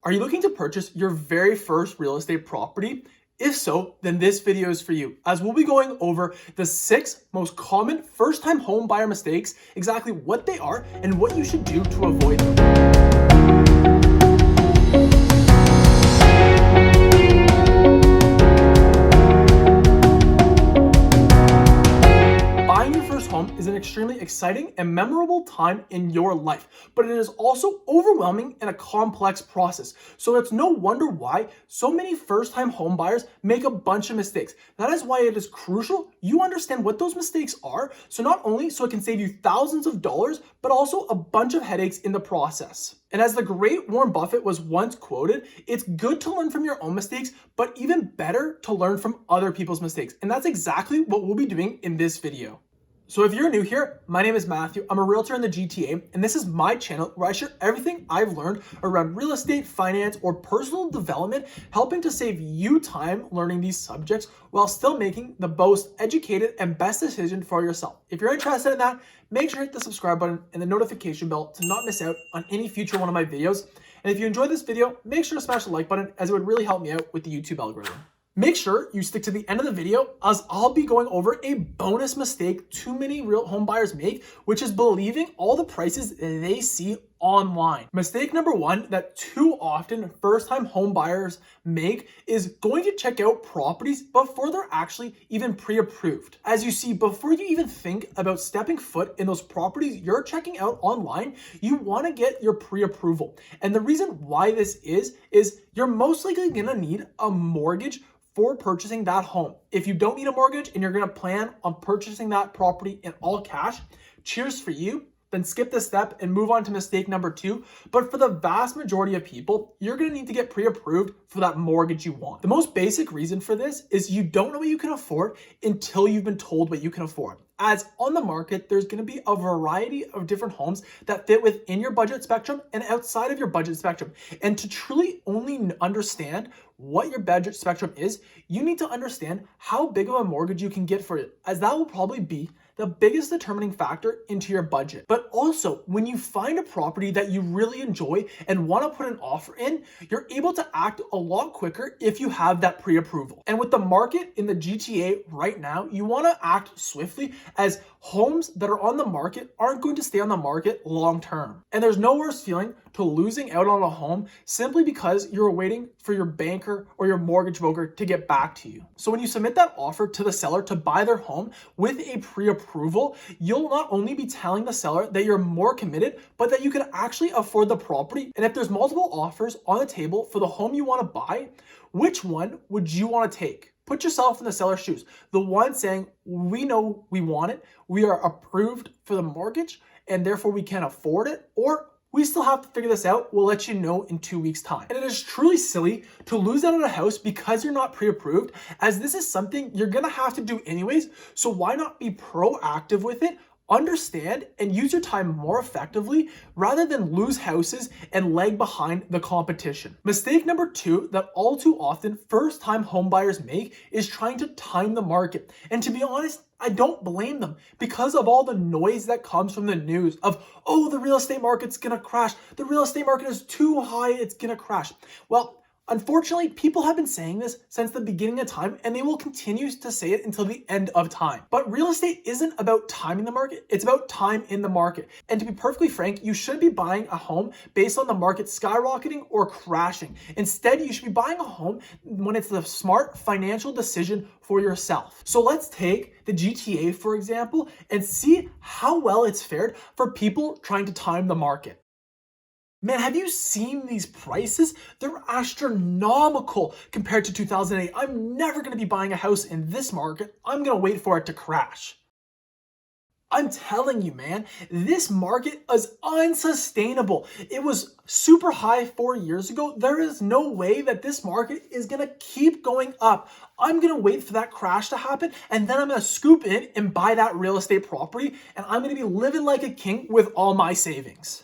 Are you looking to purchase your very first real estate property? If so, then this video is for you, as we'll be going over the 6 most common first-time home buyer mistakes, exactly what they are, and what you should do to avoid them. Buying your first home is an extremely exciting and memorable time in your life, but it is also overwhelming and a complex process. So it's no wonder why so many first-time home buyers make a bunch of mistakes. That is why it is crucial you understand what those mistakes are, so not only so it can save you thousands of dollars, but also a bunch of headaches in the process. And as the great Warren Buffett was once quoted, it's good to learn from your own mistakes, but even better to learn from other people's mistakes. And that's exactly what we'll be doing in this video. So if you're new here, my name is Matthew. I'm a realtor in the GTA, and this is my channel where I share everything I've learned around real estate, finance, or personal development, helping to save you time learning these subjects while still making the most educated and best decision for yourself. If you're interested in that, make sure to hit the subscribe button and the notification bell to not miss out on any future one of my videos. And if you enjoyed this video, make sure to smash the like button, as it would really help me out with the YouTube algorithm. Make sure you stick to the end of the video, as I'll be going over a bonus mistake too many real home buyers make, which is believing all the prices they see online. Mistake number 1 that too often first-time home buyers make is going to check out properties before they're actually even pre-approved. As you see, before you even think about stepping foot in those properties you're checking out online, you want to get your pre-approval. And the reason why this is you're most likely going to need a mortgage for purchasing that home. If you don't need a mortgage and you're going to plan on purchasing that property in all cash, cheers for you. Then skip this step and move on to mistake number 2. But for the vast majority of people, you're going to need to get pre-approved for that mortgage you want. The most basic reason for this is you don't know what you can afford until you've been told what you can afford. As on the market, there's going to be a variety of different homes that fit within your budget spectrum and outside of your budget spectrum. And to truly only understand what your budget spectrum is, you need to understand how big of a mortgage you can get for it, as that will probably be the biggest determining factor into your budget. But also, when you find a property that you really enjoy and want to put an offer in, you're able to act a lot quicker if you have that pre-approval. And with the market in the GTA right now, you want to act swiftly, as homes that are on the market aren't going to stay on the market long term. And there's no worse feeling to losing out on a home simply because you're waiting for your banker or your mortgage broker to get back to you. So when you submit that offer to the seller to buy their home with a pre-approval, you'll not only be telling the seller that you're more committed, but that you can actually afford the property. And if there's multiple offers on the table for the home you want to buy, which one would you want to take? Put yourself in the seller's shoes. The one saying, we know we want it, we are approved for the mortgage, and therefore we can afford it, or we still have to figure this out. We'll let you know in 2 weeks' time. And it is truly silly to lose out on a house because you're not pre-approved, as this is something you're gonna have to do anyways. So why not be proactive with it? Understand and use your time more effectively rather than lose houses and lag behind the competition. Mistake number 2 that all too often first-time homebuyers make is trying to time the market. And to be honest, I don't blame them, because of all the noise that comes from the news of, oh, the real estate market's gonna crash. The real estate market is too high, it's gonna crash. Well, unfortunately, people have been saying this since the beginning of time, and they will continue to say it until the end of time. But real estate isn't about timing the market, it's about time in the market. And to be perfectly frank, you shouldn't be buying a home based on the market skyrocketing or crashing. Instead, you should be buying a home when it's the smart financial decision for yourself. So let's take the GTA, for example, and see how well it's fared for people trying to time the market. Man, have you seen these prices? They're astronomical compared to 2008. I'm never going to be buying a house in this market. I'm going to wait for it to crash. I'm telling you, man, this market is unsustainable. It was super high 4 years ago. There is no way that this market is going to keep going up. I'm going to wait for that crash to happen, and then I'm going to scoop in and buy that real estate property, and I'm going to be living like a king with all my savings.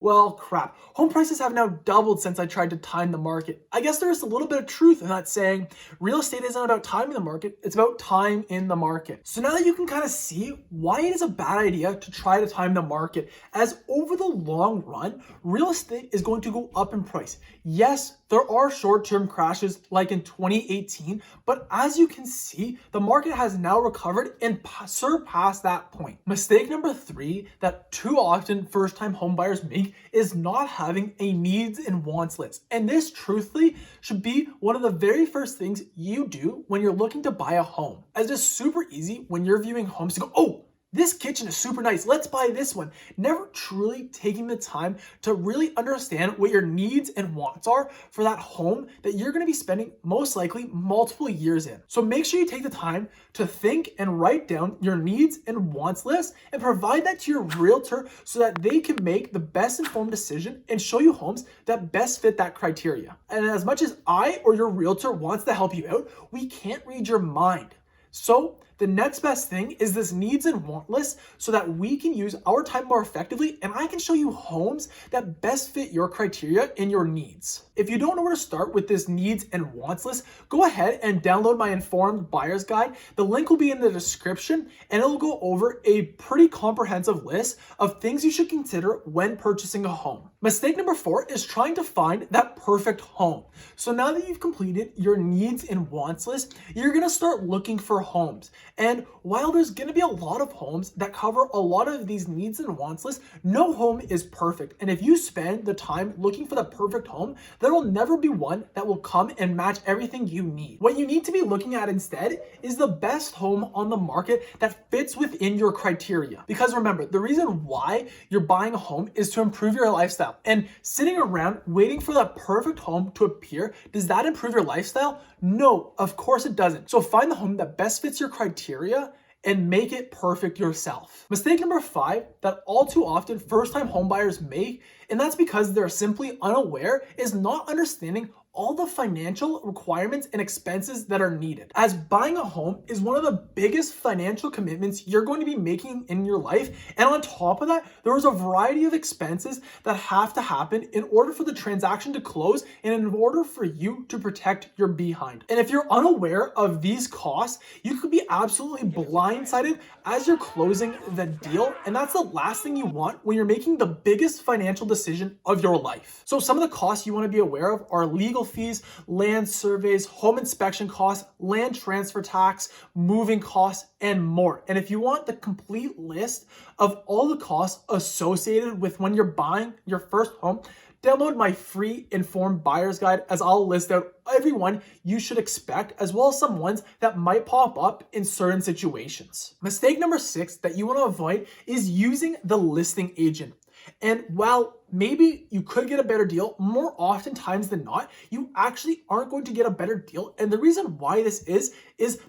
Well, crap. Home prices have now doubled since I tried to time the market. I guess there is a little bit of truth in that saying real estate isn't about timing the market, it's about time in the market. So now that you can kind of see why it is a bad idea to try to time the market, as over the long run, real estate is going to go up in price. Yes, there are short-term crashes like in 2018, but as you can see, the market has now recovered and surpassed that point. Mistake number 3 that too often first-time home buyers make is not having a needs and wants list. And this truthfully should be one of the very first things you do when you're looking to buy a home. As it's super easy when you're viewing homes to go, oh, this kitchen is super nice, let's buy this one. Never truly taking the time to really understand what your needs and wants are for that home that you're gonna be spending most likely multiple years in. So make sure you take the time to think and write down your needs and wants list and provide that to your realtor so that they can make the best informed decision and show you homes that best fit that criteria. And as much as I or your realtor wants to help you out, we can't read your mind. So the next best thing is this needs and want list so that we can use our time more effectively and I can show you homes that best fit your criteria and your needs. If you don't know where to start with this needs and wants list, go ahead and download my informed buyer's guide. The link will be in the description and it'll go over a pretty comprehensive list of things you should consider when purchasing a home. Mistake number 4 is trying to find that perfect home. So now that you've completed your needs and wants list, you're gonna start looking for homes. And while there's gonna be a lot of homes that cover a lot of these needs and wants lists, no home is perfect. And if you spend the time looking for the perfect home, there will never be one that will come and match everything you need. What you need to be looking at instead is the best home on the market that fits within your criteria. Because remember, the reason why you're buying a home is to improve your lifestyle. And sitting around waiting for that perfect home to appear, does that improve your lifestyle? No, of course it doesn't. So find the home that best fits your criteria and make it perfect yourself. Mistake number 5 that all too often first-time homebuyers make, and that's because they're simply unaware, is not understanding all the financial requirements and expenses that are needed. As buying a home is one of the biggest financial commitments you're going to be making in your life. And on top of that, there is a variety of expenses that have to happen in order for the transaction to close and in order for you to protect your behind. And if you're unaware of these costs, you could be absolutely blindsided as you're closing the deal. And that's the last thing you want when you're making the biggest financial decision of your life. So some of the costs you want to be aware of are legal fees, land surveys, home inspection costs, land transfer tax, moving costs, and more. And if you want the complete list of all the costs associated with when you're buying your first home, download my free informed buyer's guide, as I'll list out every one you should expect, as well as some ones that might pop up in certain situations. Mistake number 6 that you want to avoid is using the listing agent. And while maybe you could get a better deal, more oftentimes than not, you actually aren't going to get a better deal. And the reason why this is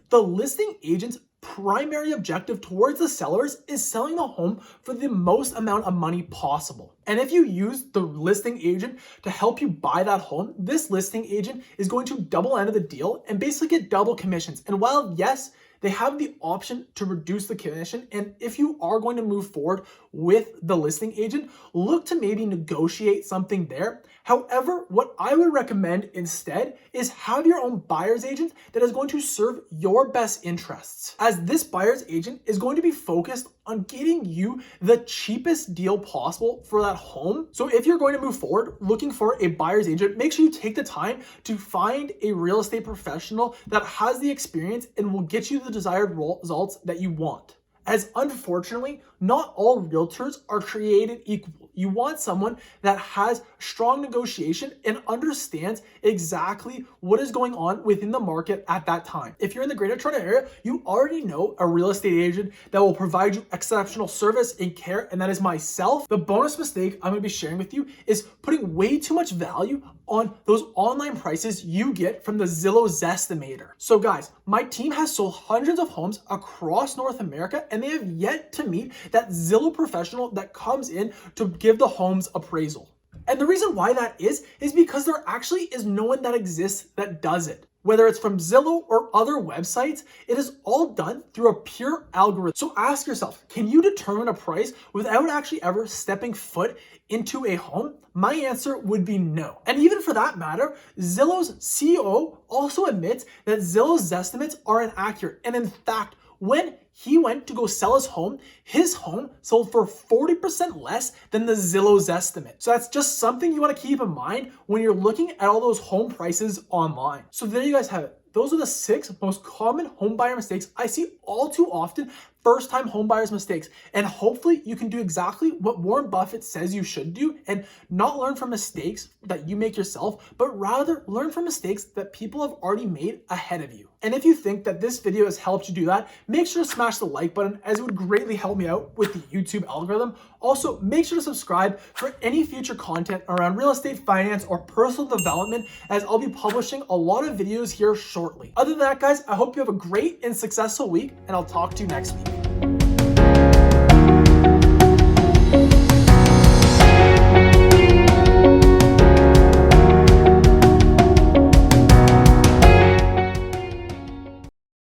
the listing agent's primary objective towards the sellers is selling the home for the most amount of money possible. And if you use the listing agent to help you buy that home, this listing agent is going to double end of the deal and basically get double commissions. And while yes, they have the option to reduce the commission, and if you are going to move forward with the listing agent, look to maybe negotiate something there. However, what I would recommend instead is have your own buyer's agent that is going to serve your best interests, as this buyer's agent is going to be focused on getting you the cheapest deal possible for that home. So if you're going to move forward looking for a buyer's agent, make sure you take the time to find a real estate professional that has the experience and will get you the desired results that you want. As unfortunately, not all realtors are created equal. You want someone that has strong negotiation and understands exactly what is going on within the market at that time. If you're in the Greater Toronto area, you already know a real estate agent that will provide you exceptional service and care, and that is myself. The bonus mistake I'm going to be sharing with you is putting way too much value on those online prices you get from the Zillow Zestimator. So guys, my team has sold hundreds of homes across North America, and they have yet to meet that Zillow professional that comes in to give the home's appraisal. And the reason why that is because there actually is no one that exists that does it. Whether it's from Zillow or other websites, it is all done through a pure algorithm. So ask yourself, can you determine a price without actually ever stepping foot into a home? My answer would be no. And even for that matter, Zillow's CEO also admits that Zillow's estimates are inaccurate. And in fact, when he went to go sell his home sold for 40% less than the Zillow's estimate. So that's just something you want to keep in mind when you're looking at all those home prices online. So there you guys have it. Those are the 6 most common home buyer mistakes I see all too often, first-time home buyers' mistakes. And hopefully you can do exactly what Warren Buffett says you should do and not learn from mistakes that you make yourself, but rather learn from mistakes that people have already made ahead of you. And if you think that this video has helped you do that, make sure to smash the like button, as it would greatly help me out with the YouTube algorithm. Also, make sure to subscribe for any future content around real estate, finance, or personal development, as I'll be publishing a lot of videos here shortly. Other than that, guys, I hope you have a great and successful week, and I'll talk to you next week.